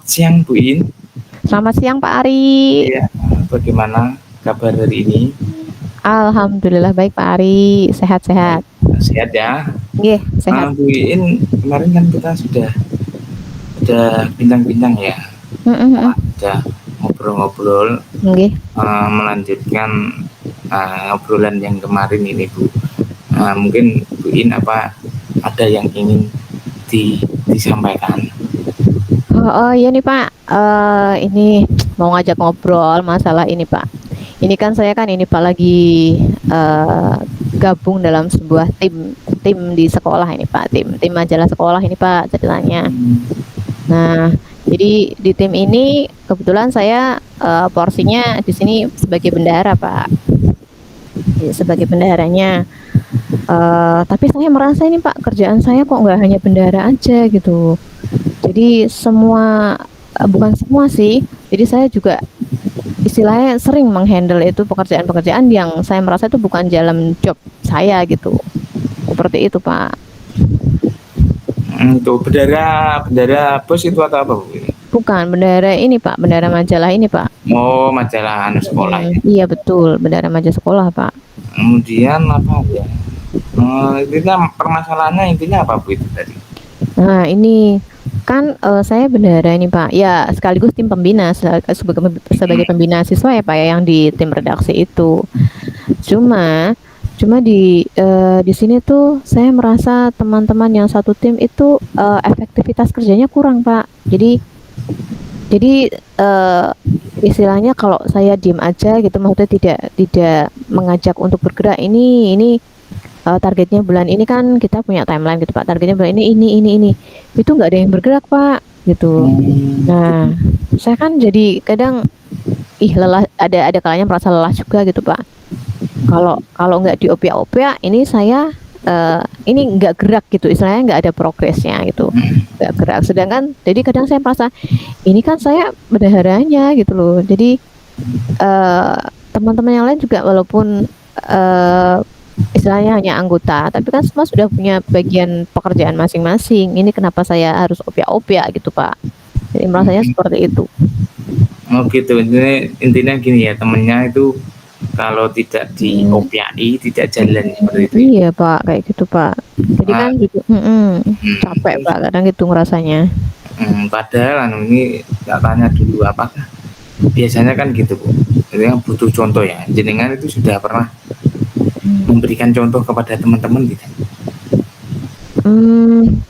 Siang Bu In. Selamat siang Pak Ari. Iya, bagaimana kabar hari ini? Alhamdulillah baik Pak Ari, Baik, sehat-sehat. sehat ya. Nggih, sehat. Bu In, kemarin kan kita sudah bincang-bincang ya, Mhm mhm. sudah ngobrol-ngobrol, Nggih. melanjutkan obrolan yang kemarin ini Bu. Mungkin Bu In ada yang ingin disampaikan? Oh iya nih Pak, ini mau ngajak ngobrol masalah ini Pak. Ini kan saya kan ini Pak lagi gabung dalam sebuah tim di sekolah ini Pak, tim majalah sekolah ini Pak ceritanya. Nah, jadi di tim ini kebetulan saya porsinya di sini sebagai bendahara Pak. Ya, sebagai bendaharanya. Tapi saya merasa ini Pak kerjaan saya kok nggak hanya bendahara aja gitu. Jadi semua bukan semua sih. Jadi saya juga istilahnya sering menghandle itu pekerjaan-pekerjaan yang saya merasa itu bukan dalam job saya gitu. Seperti itu Pak. Itu bendera bos itu atau apa Bu? Bukan bendahara ini Pak, bendahara majalah ini Pak. Oh, majalah sekolah ya. Iya betul, bendahara majalah sekolah Pak. Kemudian apa ya? Intinya permasalahannya intinya apa Bu itu tadi? Nah ini kan saya bendahara ini Pak, ya sekaligus tim pembina sebagai pembina siswa ya Pak ya yang di tim redaksi itu. Cuma di sini tuh saya merasa teman-teman yang satu tim itu efektivitas kerjanya kurang Pak. Jadi istilahnya kalau saya diem aja gitu, maksudnya tidak mengajak untuk bergerak. Ini targetnya bulan ini kan kita punya timeline gitu Pak. Targetnya bulan ini. Itu nggak ada yang bergerak Pak gitu. Nah, saya kan jadi kadang lelah, ada kalanya merasa lelah juga gitu Pak. Kalau nggak diopiak-opiak, ini saya ini nggak gerak gitu, istilahnya nggak ada progresnya gitu, nggak gerak. Sedangkan jadi kadang saya merasa ini kan saya bendaharanya gitu loh. Jadi teman-teman yang lain juga walaupun istilahnya hanya anggota, tapi kan semua sudah punya bagian pekerjaan masing-masing. Ini kenapa saya harus opiak-opiak gitu Pak? Jadi merasanya seperti itu. Oh gitu, intinya gini ya, temennya itu kalau tidak diopiai tidak jalan seperti itu ya. Iya Pak, kayak gitu Pak. Jadi kan gitu, capek Pak kadang gitu ngerasanya. Padahal ini tak tanya dulu apakah biasanya kan gitu Bu, itu yang butuh contoh ya. Jenengan itu sudah pernah memberikan contoh kepada teman-teman gitu?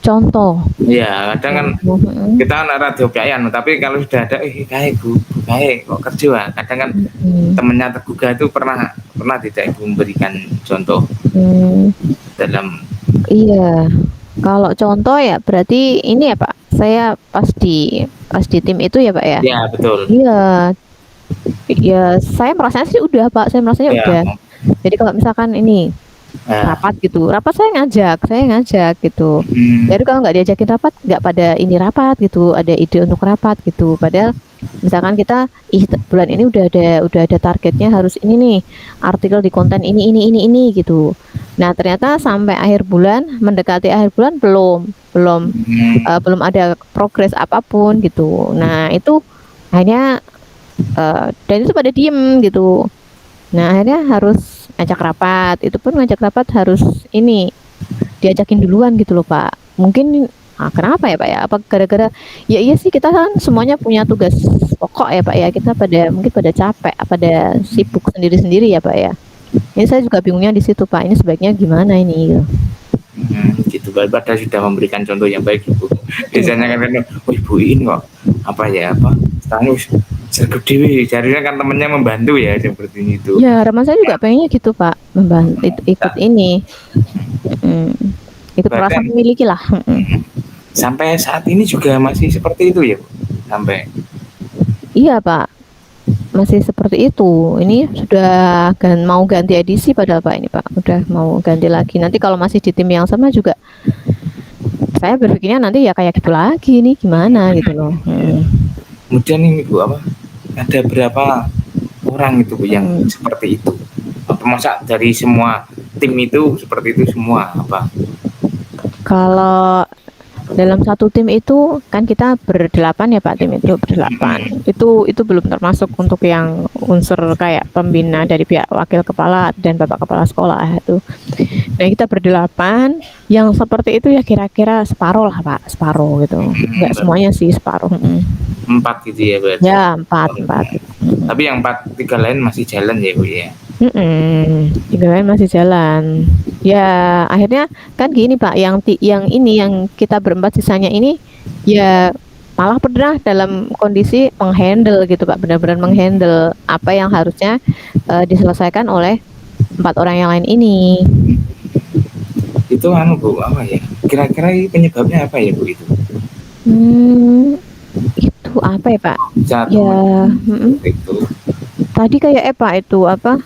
Contoh. Iya, kadang kan kita kan radio pian, tapi kalau sudah ada kayak Bu kayak kok kerja, kadang kan temennya tergugah itu pernah tidak Ibu memberikan contoh dalam. Iya, kalau contoh ya berarti ini ya Pak, saya pas di tim itu ya Pak ya. Iya betul. Iya, ya saya merasanya sih udah Pak, saya merasanya udah. Jadi kalau misalkan ini rapat gitu, rapat saya ngajak gitu. Jadi kalau nggak diajakin rapat, nggak pada ini rapat gitu, ada ide untuk rapat gitu. Padahal misalkan kita bulan ini udah ada targetnya harus ini nih, artikel di konten ini gitu. Nah ternyata sampai akhir bulan, mendekati akhir bulan belum ada progres apapun gitu. Nah itu akhirnya dan itu pada diem gitu. Nah akhirnya harus ngajak rapat, itu pun ngajak rapat harus ini diajakin duluan gitu loh Pak. Mungkin kenapa ya Pak ya? Apa gara-gara ya iya sih kita kan semuanya punya tugas pokok ya Pak ya. Kita mungkin pada capek, pada sibuk sendiri-sendiri ya Pak ya. Ini saya juga bingungnya di situ Pak. Ini sebaiknya gimana ini gitu. Gitu padahal sudah memberikan contoh yang baik Bu. Biasanya kan Bu In kok terus sergap dewi, jadinya kan temennya membantu ya seperti itu. Ya harapan saya juga pengennya gitu Pak, membantu ikut ini, ikut merasa memiliki lah. Sampai saat ini juga masih seperti itu ya Bu? Sampai iya Pak, masih seperti itu. Ini sudah mau ganti edisi padahal Pak ini Pak, udah mau ganti lagi. Nanti kalau masih di tim yang sama juga, saya berpikirnya nanti ya kayak gitu lagi nih, gimana gitu loh. Kemudian ini Bu ada berapa orang itu Bu yang seperti itu? Apa masa dari semua tim itu seperti itu semua apa? dalam satu tim itu kan kita berdelapan ya Pak, tim itu berdelapan. Itu belum termasuk untuk yang unsur kayak pembina dari pihak wakil kepala dan Bapak Kepala Sekolah itu. Nah, kita berdelapan, yang seperti itu ya kira-kira separuh lah Pak, separuh gitu. Enggak semuanya sih, separuh. 4 gitu ya berarti. Ya, 4. Tapi yang 3 lain masih jalan ya Bu ya. 3 lain masih jalan. Ya akhirnya kan gini Pak, yang ini yang kita berempat sisanya ini ya malah pernah dalam kondisi menghandle gitu Pak, benar-benar menghandle apa yang harusnya diselesaikan oleh 4 orang yang lain ini. Itu Bu, apa ya? Kira-kira penyebabnya apa ya Bu itu? Itu apa ya Pak? Ya. Itu. Tadi kayak Pak itu apa?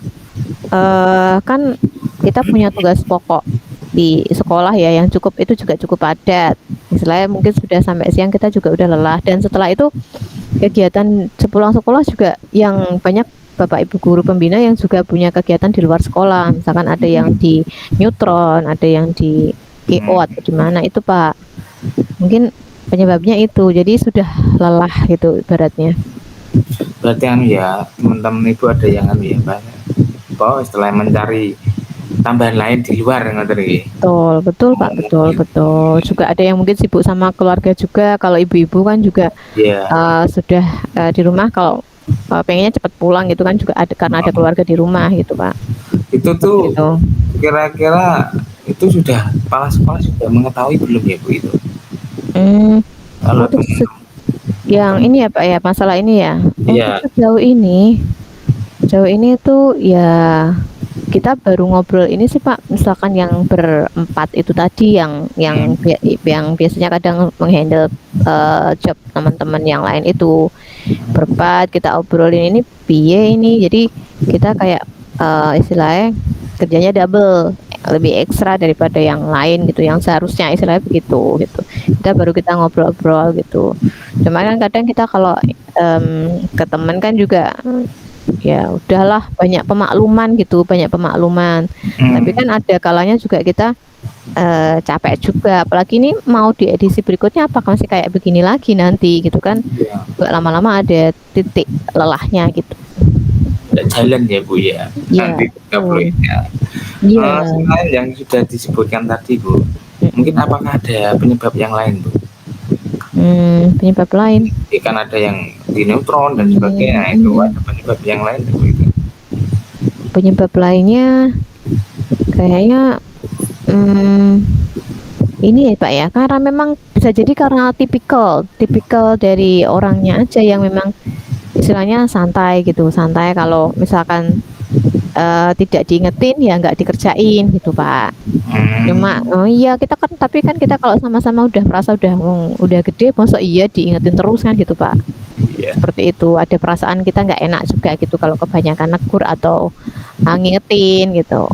Kan kita punya tugas pokok di sekolah ya yang itu juga cukup padat. Istilahnya mungkin sudah sampai siang kita juga udah lelah, dan setelah itu kegiatan sepulang sekolah juga yang banyak Bapak Ibu guru pembina yang juga punya kegiatan di luar sekolah. Misalkan ada yang di neutron, ada yang di KO atau di mana itu Pak. Mungkin penyebabnya itu. Jadi sudah lelah gitu ibaratnya. Berarti ya teman-teman Ibu ada yang ya Pak. Setelah mencari tambahan lain di luar betul Pak, betul. Juga ada yang mungkin sibuk sama keluarga juga. Kalau ibu-ibu kan juga sudah di rumah, kalau pengennya cepat pulang gitu kan, juga ada karena ada keluarga di rumah gitu Pak. Itu tuh gitu. Kira-kira itu sudah kepala sekolah sudah mengetahui belum ya Bu itu? Kalau yang ini ya Pak ya, masalah ini ya. Untuk sejauh ini tuh ya kita baru ngobrol ini sih Pak, misalkan yang berempat itu tadi yang biasanya kadang menghandle job teman-teman yang lain itu berempat, kita obrolin ini piye ini, jadi kita kayak istilahnya kerjanya double, lebih ekstra daripada yang lain gitu, yang seharusnya istilahnya begitu gitu. Kita ngobrol-ngobrol gitu. Cuma kan kadang kita kalau ke teman kan juga ya udahlah, banyak pemakluman. Tapi kan ada kalanya juga kita capek juga, apalagi ini mau di edisi berikutnya apakah masih kayak begini lagi nanti gitu kan. Lama-lama ada titik lelahnya gitu. Jalan ya Bu ya. Nanti selain yang sudah disebutkan tadi Bu, mungkin apakah ada penyebab yang lain Bu? Penyebab lain kan ada yang di neutron dan sebagainya, itu ada penyebab yang lain begitu. Penyebab lainnya kayaknya ini ya Pak ya, karena memang bisa jadi karena tipikal dari orangnya aja yang memang istilahnya santai gitu, kalau misalkan tidak diingetin ya nggak dikerjain gitu Pak. Cuma kita kan, tapi kan kita kalau sama-sama udah merasa udah gede, masa iya diingetin terus kan gitu Pak. Seperti itu, ada perasaan kita nggak enak juga gitu kalau kebanyakan negur atau ngingetin gitu.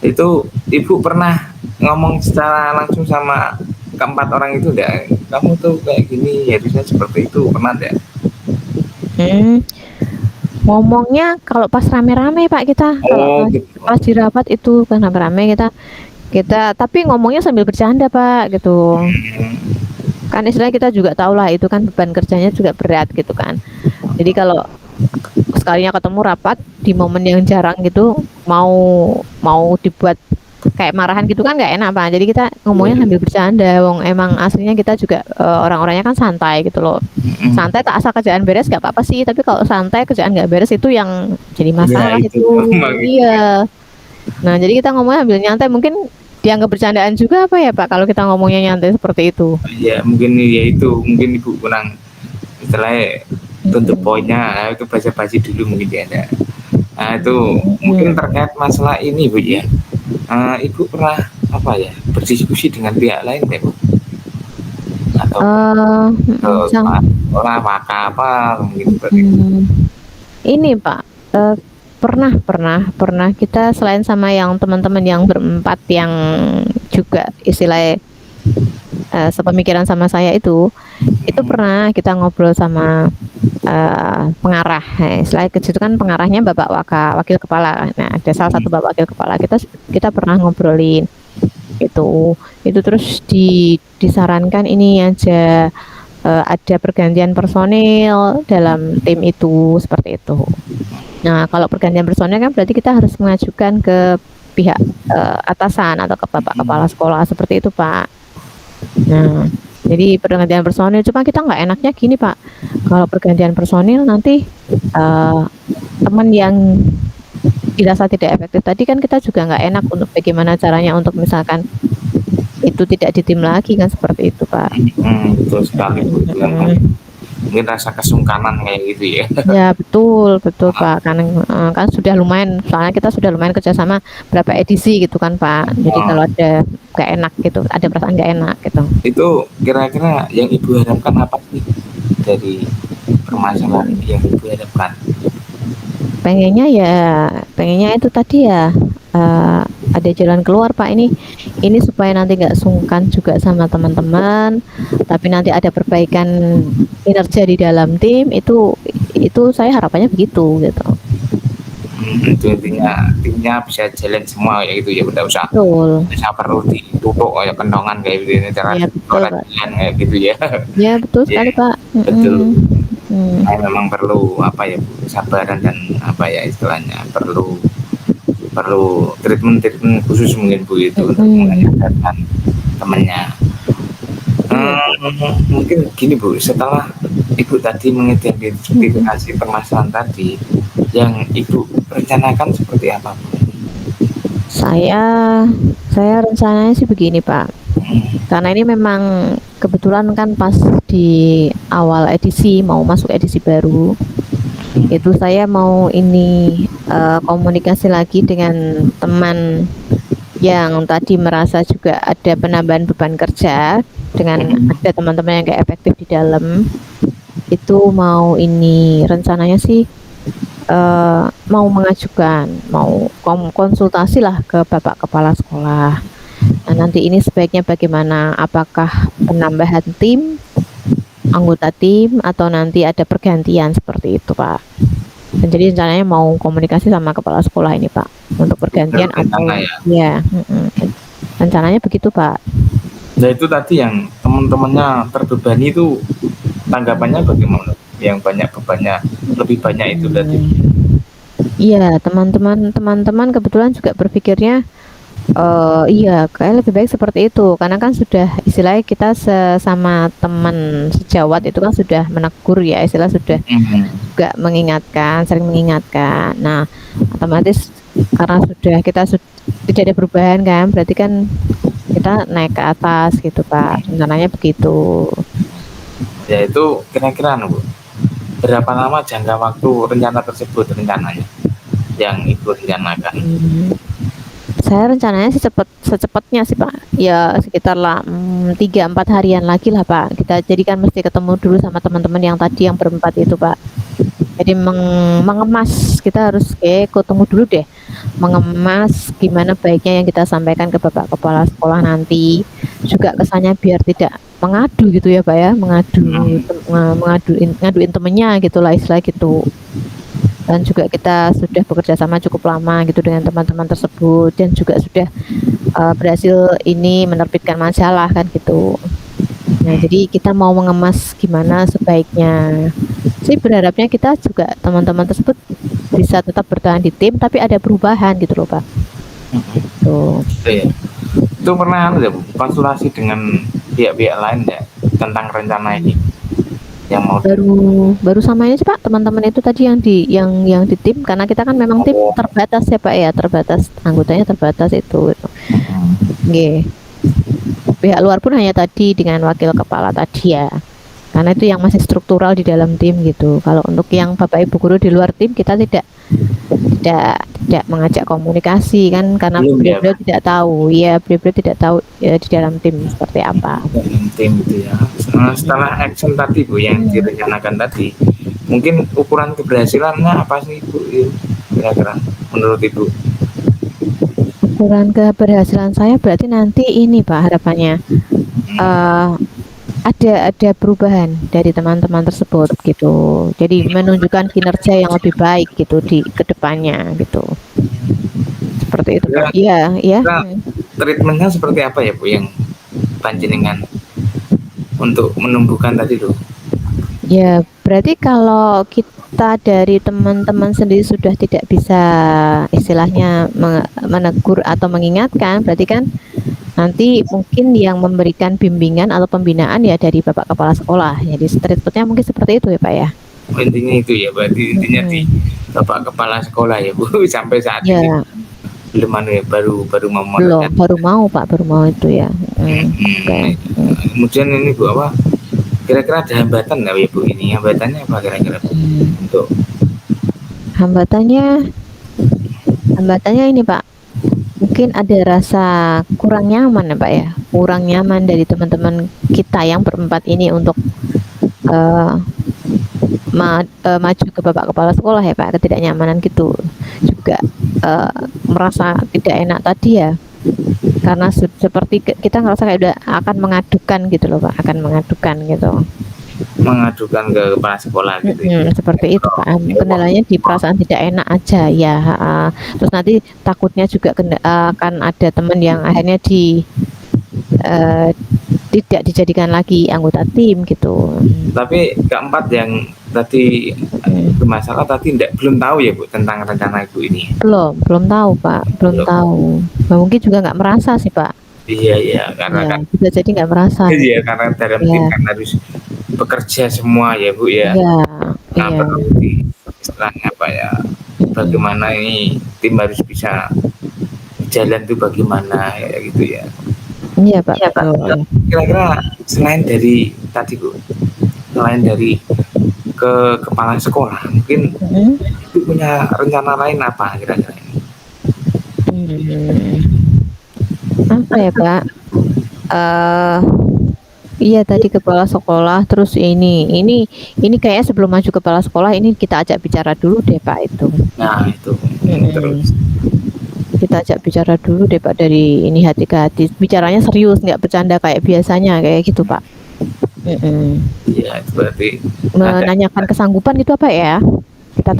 Itu Ibu pernah ngomong secara langsung sama keempat orang itu enggak? Kamu tuh kayak gini, harusnya seperti itu, pernah enggak? Ngomongnya kalau pas rame-rame Pak kita, kalau pas di rapat itu kan rame-rame kita tapi ngomongnya sambil bercanda Pak gitu. Kan istilahnya kita juga tahu lah itu kan beban kerjanya juga berat gitu kan. Jadi kalau sekalinya ketemu rapat di momen yang jarang gitu, mau dibuat kayak marahan gitu kan nggak enak Pak. Jadi kita ngomongnya sambil bercanda, wong emang aslinya kita juga orang-orangnya kan santai gitu loh. Santai, tak asal kerjaan beres nggak apa-apa sih, tapi kalau santai kerjaan nggak beres itu yang jadi masalah itu. Iya. Nah jadi kita ngomongnya sambil nyantai, mungkin dianggap bercandaan juga apa ya Pak kalau kita ngomongnya nyantai seperti itu. Iya mungkin ya itu, mungkin Ibu kurang istilahnya tuntut poinnya, itu basa-basi dulu mungkin ya. Nah itu mungkin terkait masalah ini Bu ya. Ibu pernah berdiskusi dengan pihak lain ya Bu? Atau apa mungkin seperti itu? Ini Pak, pernah kita selain sama yang teman-teman yang berempat yang juga istilahnya sepemikiran sama saya itu pernah kita ngobrol sama pengarah. Setelah itu kan pengarahnya Bapak Wakil Kepala. Nah, ada salah satu Bapak Wakil Kepala, kita pernah ngobrolin. Itu terus disarankan ini aja, ada pergantian personil dalam tim itu, seperti itu. Nah, kalau pergantian personil kan berarti kita harus mengajukan ke pihak, atasan atau ke Bapak Kepala Sekolah, seperti itu, Pak. Nah, jadi pergantian personil, cuma kita nggak enaknya gini, Pak, kalau pergantian personil nanti, teman yang dirasa tidak efektif tadi kan kita juga nggak enak untuk bagaimana caranya untuk misalkan itu tidak di tim lagi kan, seperti itu, Pak. Betul sekali Bu, itu kan mungkin rasa kesungkanan kayak gitu ya. Ya betul, Pak, kan sudah lumayan, soalnya kita sudah lumayan kerjasama berapa edisi gitu kan, Pak. Jadi kalau ada nggak enak gitu, ada perasaan nggak enak gitu. Itu kira-kira yang Ibu harapkan apa sih dari permasalahan yang Ibu harapkan? Pengennya itu tadi ya, ada jalan keluar, Pak. Ini supaya nanti nggak sungkan juga sama teman-teman, tapi nanti ada perbaikan kinerja di dalam tim, itu saya harapannya begitu gitu. Itu intinya timnya bisa jalan semua ya gitu ya, tidak usah perlu ditutup kayak kendongan kayak gitu ini cara jalan kayak gitu ya. Ya betul sekali, Pak. Betul. Memang perlu apa ya Bu, kesabaran dan apa ya istilahnya, perlu treatment khusus mungkin Bu itu untuk mengajarkan temannya. Mungkin gini Bu, setelah Ibu tadi mengidentifikasi permasalahan tadi, yang Ibu rencanakan seperti apa Bu? Saya rencananya sih begini, Pak. Karena ini memang kebetulan kan pas di awal edisi, mau masuk edisi baru, itu saya mau ini komunikasi lagi dengan teman yang tadi merasa juga ada penambahan beban kerja, dengan ada teman-teman yang gak efektif di dalam itu, mau ini rencananya sih mau mengajukan, mau konsultasi lah ke Bapak Kepala Sekolah. Nah, nanti ini sebaiknya bagaimana, apakah penambahan tim, anggota tim, atau nanti ada pergantian, seperti itu, Pak. Dan jadi rencananya mau komunikasi sama kepala sekolah ini, Pak, untuk pergantian atau ya, rencananya begitu, Pak. Nah, itu tadi yang teman-temannya terbebani itu tanggapannya bagaimana? Yang banyak bebannya lebih banyak itu tadi. Iya, teman-teman kebetulan juga berpikirnya iya, kayak lebih baik seperti itu, karena kan sudah istilahnya kita sesama teman sejawat itu kan sudah menegur ya, istilah sudah juga mengingatkan, sering mengingatkan. Nah, otomatis karena kita tidak ada perubahan kan, berarti kan kita naik ke atas gitu, Pak. Rencananya begitu. Ya itu kira-kira Bu, berapa lama jangka waktu rencana tersebut rencananya yang Ibu rencanakan? Saya rencananya secepatnya sih, Pak. Ya sekitar lah 3-4 harian lagi lah, Pak. Kita jadikan mesti ketemu dulu sama teman-teman yang tadi yang berempat itu, Pak. Jadi mengemas, kita harus ketemu dulu deh, mengemas gimana baiknya yang kita sampaikan ke Bapak Kepala Sekolah nanti. Juga kesannya biar tidak mengadu gitu ya, Pak ya, ngaduin temennya gitulah, istilah gitu. Dan juga kita sudah bekerja sama cukup lama gitu dengan teman-teman tersebut, dan juga sudah berhasil ini menerbitkan majalah kan gitu. Nah, jadi kita mau mengemas gimana sebaiknya. Saya berharapnya kita juga teman-teman tersebut bisa tetap bertahan di tim, tapi ada perubahan gitu loh, Pak. Tuh. Itu pernah ada konsultasi dengan pihak-pihak lain ya tentang rencana ini? Yang mau baru sama ini sih, Pak, teman-teman itu tadi yang di tim, karena kita kan memang tim terbatas ya, Pak ya, terbatas, anggotanya terbatas itu. Pihak luar pun hanya tadi dengan wakil kepala tadi ya, karena itu yang masih struktural di dalam tim gitu. Kalau untuk yang Bapak Ibu guru di luar tim, kita tidak mengajak komunikasi kan, karena beliau tidak tahu ya, beliau tidak tahu ya di dalam tim seperti apa. Tim itu ya. Setelah action tadi Bu yang direncanakan tadi, mungkin ukuran keberhasilannya apa sih Bu kira-kira menurut Ibu? Ukuran keberhasilan saya berarti nanti ini, Pak, harapannya ada perubahan dari teman-teman tersebut gitu. Jadi menunjukkan kinerja yang lebih baik gitu di kedepannya gitu. Seperti itu. Iya. treatmentnya seperti apa ya Bu yang panjenengan untuk menumbuhkan tadi tuh? Ya, berarti kalau kita dari teman-teman sendiri sudah tidak bisa istilahnya menegur atau mengingatkan, berarti kan nanti mungkin yang memberikan bimbingan atau pembinaan ya dari Bapak Kepala Sekolah. Jadi treatmentnya mungkin seperti itu ya Pak ya. Intinya itu ya, berarti intinya di Bapak Kepala Sekolah ya Bu sampai saat ini belum ya, baru mau baru mau Pak, baru mau itu ya. Okay. Kemudian ini Bu apa? Kira-kira ada hambatan nggak ya Bu ini? Hambatannya apa kira-kira Bu? Untuk hambatannya ini Pak, mungkin ada rasa kurang nyaman ya Pak ya, kurang nyaman dari teman-teman kita yang berempat ini untuk maju ke Bapak Kepala Sekolah ya Pak, ketidaknyamanan gitu juga, merasa tidak enak tadi ya, karena seperti kita ngerasa kayak udah akan mengadukan gitu loh Pak, akan mengadukan ke kepala sekolah gitu ya. Seperti itu Pak, kendalanya di perasaan tidak enak aja ya. Terus nanti takutnya juga akan ada teman yang akhirnya tidak dijadikan lagi anggota tim gitu. Tapi keempat yang tadi bermasalah tadi belum tahu ya Bu tentang rencana Ibu ini? Belum tahu Pak, belum tahu. Mungkin juga nggak merasa sih Pak. Iya karena kan bisa jadi nggak merasa. Iya karena dalam tim kan harus bekerja semua ya Bu ya. Nah berarti istilahnya apa ya? Bagaimana ini tim harus bisa jalan tuh bagaimana ya gitu ya. Iya Pak. Kira-kira selain dari tadi Bu, selain dari ke kepala sekolah, mungkin Ibu punya rencana lain apa kira-kira ini? Apa ya Pak? Iya tadi kepala sekolah, terus ini kayaknya sebelum maju kepala sekolah ini kita ajak bicara dulu deh Pak itu. Nah itu. Terus kita ajak bicara dulu deh Pak, dari ini hati ke hati, bicaranya serius, nggak bercanda kayak biasanya kayak gitu Pak. Iya itu berarti menanyakan kesanggupan gitu apa ya, kita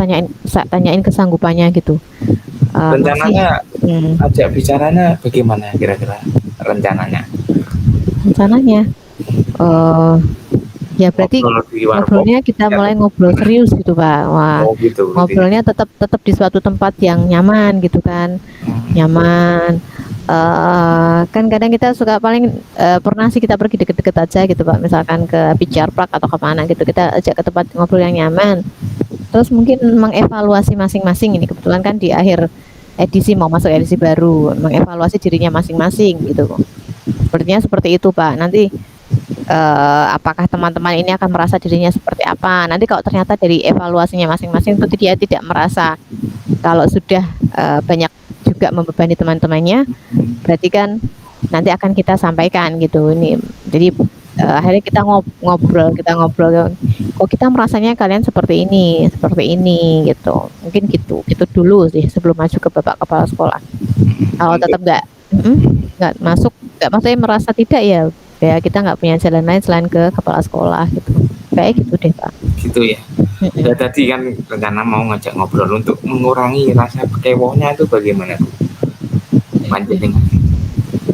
tanyain kesanggupannya gitu. Rencananya ajak bicaranya bagaimana kira-kira rencananya? Ya berarti ngobrolnya kita mulai ngobrol serius gitu Pak. Wah, ngobrolnya tetap di suatu tempat yang nyaman gitu kan, nyaman. Kan kadang kita suka paling pernah sih kita pergi deket-deket aja gitu Pak, misalkan ke PR Park atau kemana gitu, kita ajak ke tempat ngobrol yang nyaman. Terus mungkin mengevaluasi masing-masing, ini kebetulan kan di akhir edisi mau masuk edisi baru, mengevaluasi dirinya masing-masing gitu. Sepertinya seperti itu Pak. Nanti apakah teman-teman ini akan merasa dirinya seperti apa? Nanti kalau ternyata dari evaluasinya masing-masing itu dia tidak merasa kalau sudah banyak juga membebani teman-temannya, berarti kan nanti akan kita sampaikan gitu. Ini jadi akhirnya kita ngobrol, kok kita merasanya kalian seperti ini gitu. Mungkin gitu dulu sih sebelum masuk ke Bapak Kepala Sekolah. Kalau tetap nggak masuk, nggak maksudnya merasa tidak ya kita nggak punya jalan lain selain ke kepala sekolah gitu, kayak gitu deh Pak. Gitu ya. Ya tadi kan rencana mau ngajak ngobrol untuk mengurangi rasa kecewonya itu bagaimana Bu? Panjenengan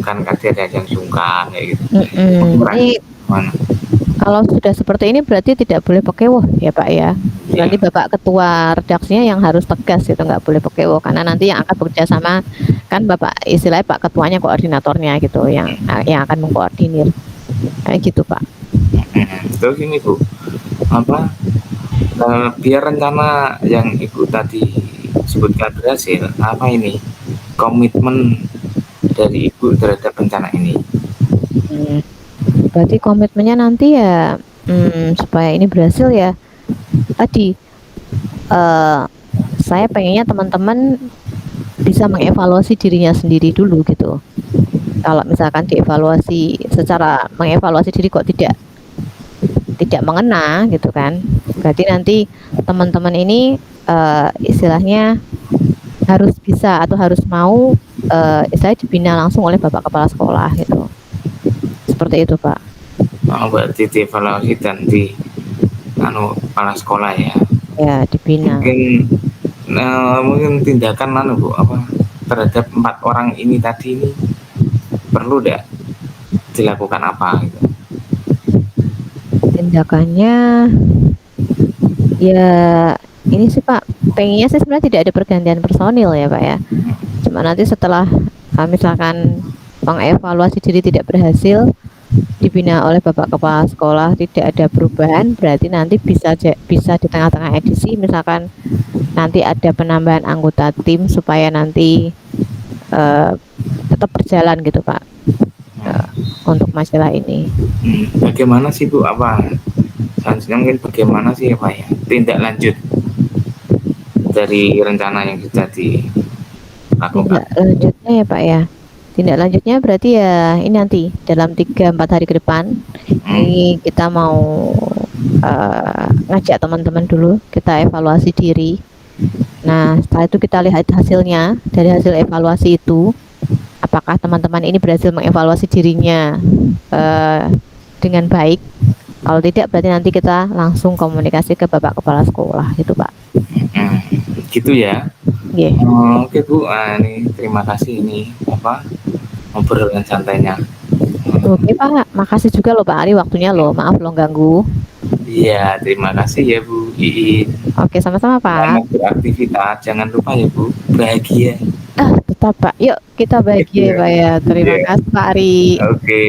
kan ada yang sungkan kayak gitu. Kalau sudah seperti ini berarti tidak boleh pekewoh ya Pak ya. Nanti Bapak Ketua redaksinya yang harus tegas gitu, nggak boleh pekewoh, karena nanti yang akan bekerja sama kan Bapak, istilahnya Pak Ketuanya, koordinatornya gitu, yang akan mengkoordinir kayak gitu Pak. Terus ini Bu, apa biar rencana yang Ibu tadi sebutkan berhasil, apa ini komitmen dari Ibu terhadap rencana ini? Berarti komitmennya nanti ya supaya ini berhasil ya tadi, saya pengennya teman-teman bisa mengevaluasi dirinya sendiri dulu gitu. Kalau misalkan mengevaluasi diri kok tidak mengena gitu kan, berarti nanti teman-teman ini istilahnya harus bisa atau harus mau istilahnya dibina langsung oleh Bapak Kepala Sekolah gitu. Seperti itu Pak. Berarti dievaluasi dan kepala sekolah ya. Ya dibina. Mungkin tindakan Bu terhadap 4 orang ini tadi ini perlu nggak dilakukan apa gitu? Tindakannya ya ini sih Pak, pengennya sih sebenarnya tidak ada pergantian personil ya Pak ya. Cuma nanti setelah misalkan mengevaluasi diri tidak berhasil, dibina oleh Bapak Kepala Sekolah tidak ada perubahan, berarti nanti bisa di tengah-tengah edisi misalkan nanti ada penambahan anggota tim supaya nanti tetap berjalan gitu Pak untuk masalah ini. Bagaimana sih Bu, apa selanjutnya mungkin bagaimana sih Pak ya tindak lanjut dari rencana yang sudah dilakukan? Tindak lanjutnya ya Pak ya, tindak lanjutnya berarti ya ini nanti dalam 3-4 hari ke depan ini kita mau ngajak teman-teman dulu, kita evaluasi diri. Nah setelah itu kita lihat hasilnya, dari hasil evaluasi itu apakah teman-teman ini berhasil mengevaluasi dirinya dengan baik. Kalau tidak berarti nanti kita langsung komunikasi ke Bapak Kepala Sekolah gitu Pak. Gitu ya. Yeah. Oke Bu, ini terima kasih ini apa obrolan santainya. Oke Pak, makasih juga loh Pak Ari waktunya loh, maaf loh ganggu. Iya, terima kasih ya Bu Iin. Oke, sama-sama Pak. Selamat beraktivitas, jangan lupa ya Bu, bahagia. Tetap Pak, yuk kita bahagia ya Pak ya. Terima kasih Pak Ari. Oke.